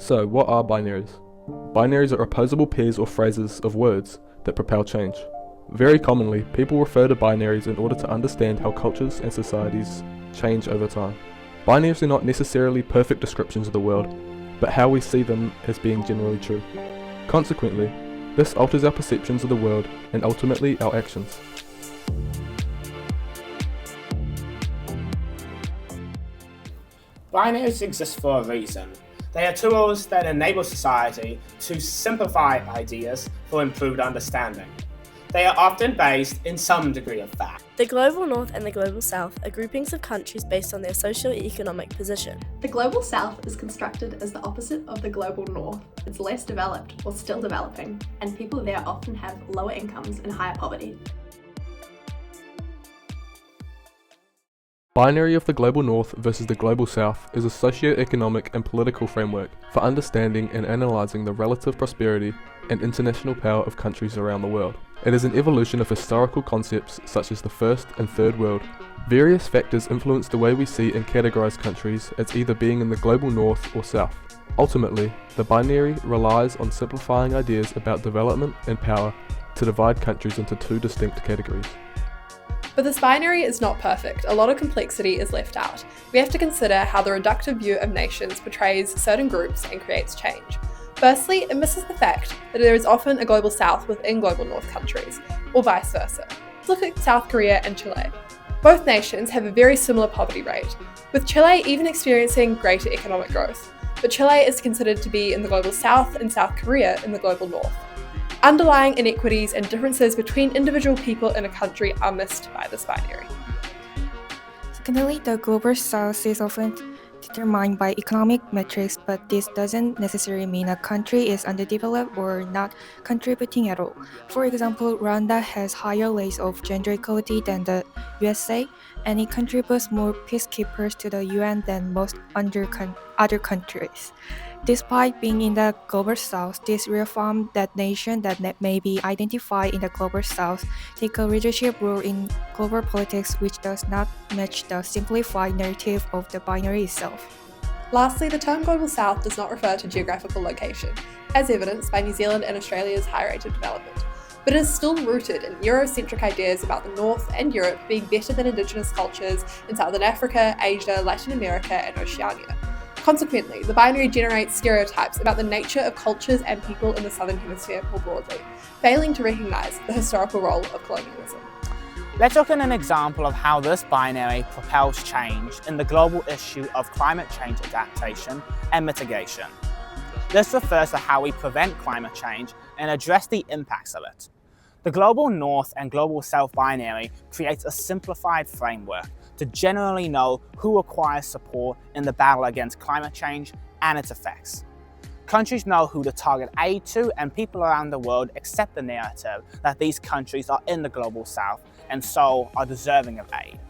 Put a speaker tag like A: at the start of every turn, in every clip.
A: So, what are binaries? Binaries are opposable pairs or phrases of words that propel change. Very commonly, people refer to binaries in order to understand how cultures and societies change over time. Binaries are not necessarily perfect descriptions of the world, but how we see them as being generally true. Consequently, this alters our perceptions of the world and ultimately our actions.
B: Binaries exist for a reason. They are tools that enable society to simplify ideas for improved understanding. They are often based in some degree of fact.
C: The Global North and the Global South are groupings of countries based on their socio-economic position.
D: The Global South is constructed as the opposite of the Global North. It's less developed or still developing, and people there often have lower incomes and higher poverty.
A: Binary of the Global North versus the Global South is a socio-economic and political framework for understanding and analysing the relative prosperity and international power of countries around the world. It is an evolution of historical concepts such as the First and Third World. Various factors influence the way we see and categorise countries as either being in the Global North or South. Ultimately, the binary relies on simplifying ideas about development and power to divide countries into two distinct categories.
D: But this binary is not perfect. A lot of complexity is left out. We have to consider how the reductive view of nations portrays certain groups and creates change. Firstly, it misses the fact that there is often a global south within global north countries, or vice versa. Let's look at South Korea and Chile. Both nations have a very similar poverty rate, with Chile even experiencing greater economic growth. But Chile is considered to be in the global south and South Korea in the global north. Underlying inequities and differences between individual people in a country are missed by this binary.
E: Secondly, the global south is often determined by economic metrics, but this doesn't necessarily mean a country is underdeveloped or not contributing at all. For example, Rwanda has higher rates of gender equality than the USA, and it contributes more peacekeepers to the UN than most other countries. Despite being in the global south, this reaffirms that nations that may be identified in the global south take a leadership role in global politics, which does not match the simplified narrative of the binary itself.
D: Lastly, the term global south does not refer to geographical location, as evidenced by New Zealand and Australia's high rate of development, but it is still rooted in Eurocentric ideas about the North and Europe being better than indigenous cultures in Southern Africa, Asia, Latin America, and Oceania. Consequently, the binary generates stereotypes about the nature of cultures and people in the Southern Hemisphere more broadly, failing to recognise the historical role of colonialism.
B: Let's look at an example of how this binary propels change in the global issue of climate change adaptation and mitigation. This refers to how we prevent climate change and address the impacts of it. The Global North and Global South binary creates a simplified framework to generally know who requires support in the battle against climate change and its effects. Countries know who to target aid to, and people around the world accept the narrative that these countries are in the Global South and so are deserving of aid.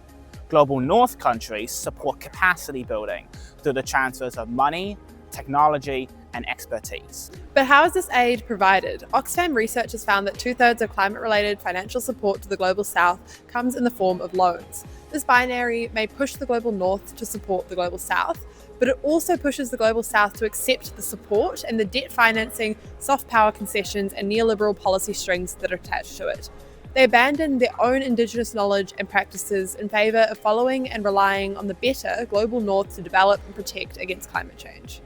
B: Global North countries support capacity building through the transfers of money, technology, and expertise.
D: But how is this aid provided? Oxfam research has found that 2/3 of climate-related financial support to the Global South comes in the form of loans. This binary may push the Global North to support the Global South, but it also pushes the Global South to accept the support and the debt financing, soft power concessions, and neoliberal policy strings that are attached to it. They abandon their own indigenous knowledge and practices in favour of following and relying on the better Global North to develop and protect against climate change.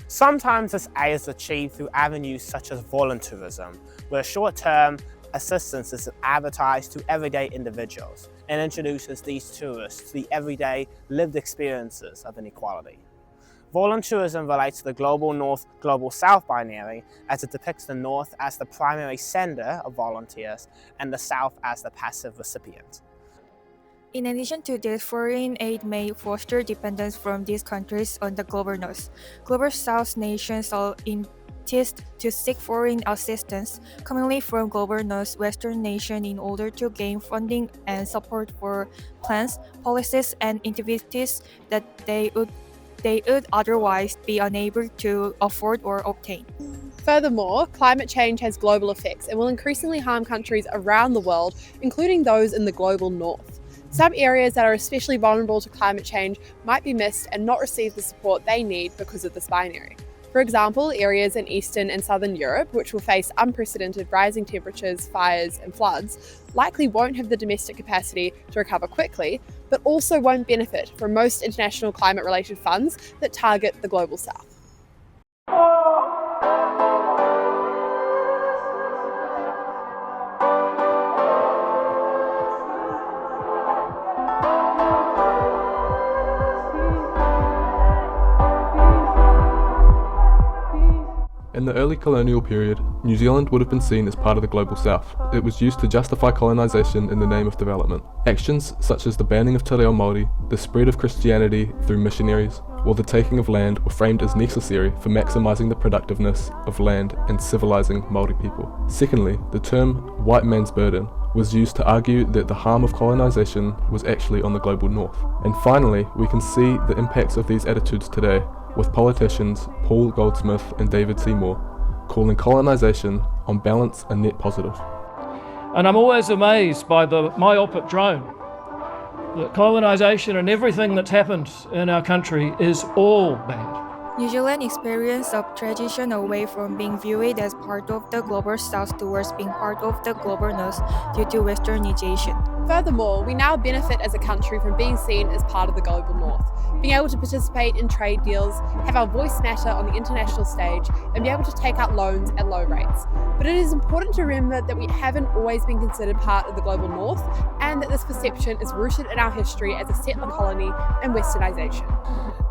B: Sometimes this aid is achieved through avenues such as volunteerism, where short-term assistance is advertised to everyday individuals and introduces these tourists to the everyday lived experiences of inequality. Volunteerism relates to the Global North, Global South binary, as it depicts the North as the primary sender of volunteers and the South as the passive recipient.
E: In addition to this, foreign aid may foster dependence from these countries on the Global North. Global South nations are insist to seek foreign assistance, commonly from Global North Western nations, in order to gain funding and support for plans, policies, and activities that they would otherwise be unable to afford or obtain.
D: Furthermore, climate change has global effects and will increasingly harm countries around the world, including those in the global north. Some areas that are especially vulnerable to climate change might be missed and not receive the support they need because of this binary. For example, areas in Eastern and Southern Europe, which will face unprecedented rising temperatures, fires, and floods, likely won't have the domestic capacity to recover quickly, but also won't benefit from most international climate-related funds that target the Global South.
A: In the early colonial period, New Zealand would have been seen as part of the Global South. It was used to justify colonisation in the name of development. Actions such as the banning of te reo Māori, the spread of Christianity through missionaries, or the taking of land were framed as necessary for maximising the productiveness of land and civilising Māori people. Secondly, the term white man's burden was used to argue that the harm of colonisation was actually on the global north. And finally, we can see the impacts of these attitudes today, with politicians Paul Goldsmith and David Seymour calling colonisation on balance a net positive.
F: And I'm always amazed by the myopic drone that colonisation and everything that's happened in our country is all bad.
E: New Zealand's experience of transition away from being viewed as part of the Global South towards being part of the Global North due to westernization.
D: Furthermore, we now benefit as a country from being seen as part of the Global North, being able to participate in trade deals, have our voice matter on the international stage, and be able to take out loans at low rates. But it is important to remember that we haven't always been considered part of the Global North, and that this perception is rooted in our history as a settler colony and westernization.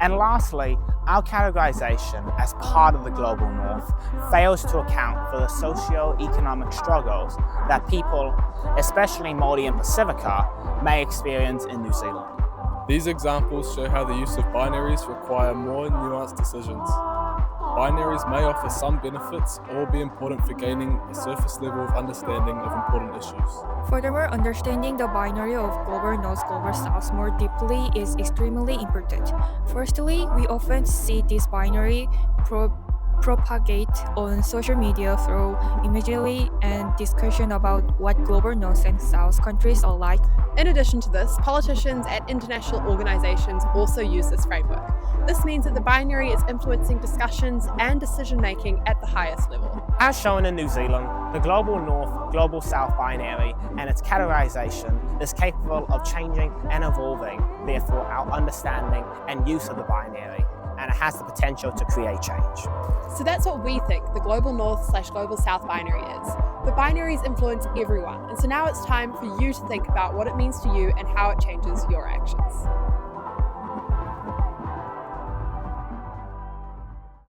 B: And lastly, our categorization as part of the Global North fails to account for the socio-economic struggles that people, especially Māori and Pacifica, may experience in New Zealand.
A: These examples show how the use of binaries require more nuanced decisions. Binaries may offer some benefits or be important for gaining a surface level of understanding of important issues.
E: Furthermore, understanding the binary of Global North, Global South more deeply is extremely important. Firstly, we often see this binary propagate on social media through imagery and discussion about what Global North and South countries are like.
D: In addition to this, politicians and international organisations also use this framework. This means that the binary is influencing discussions and decision-making at the highest level.
B: As shown in New Zealand, the Global North, Global South binary and its categorization is capable of changing and evolving, therefore our understanding and use of the binary, and it has the potential to create change.
D: So that's what we think the Global North/Global South binary is. But binaries influence everyone, and so now it's time for you to think about what it means to you and how it changes your actions.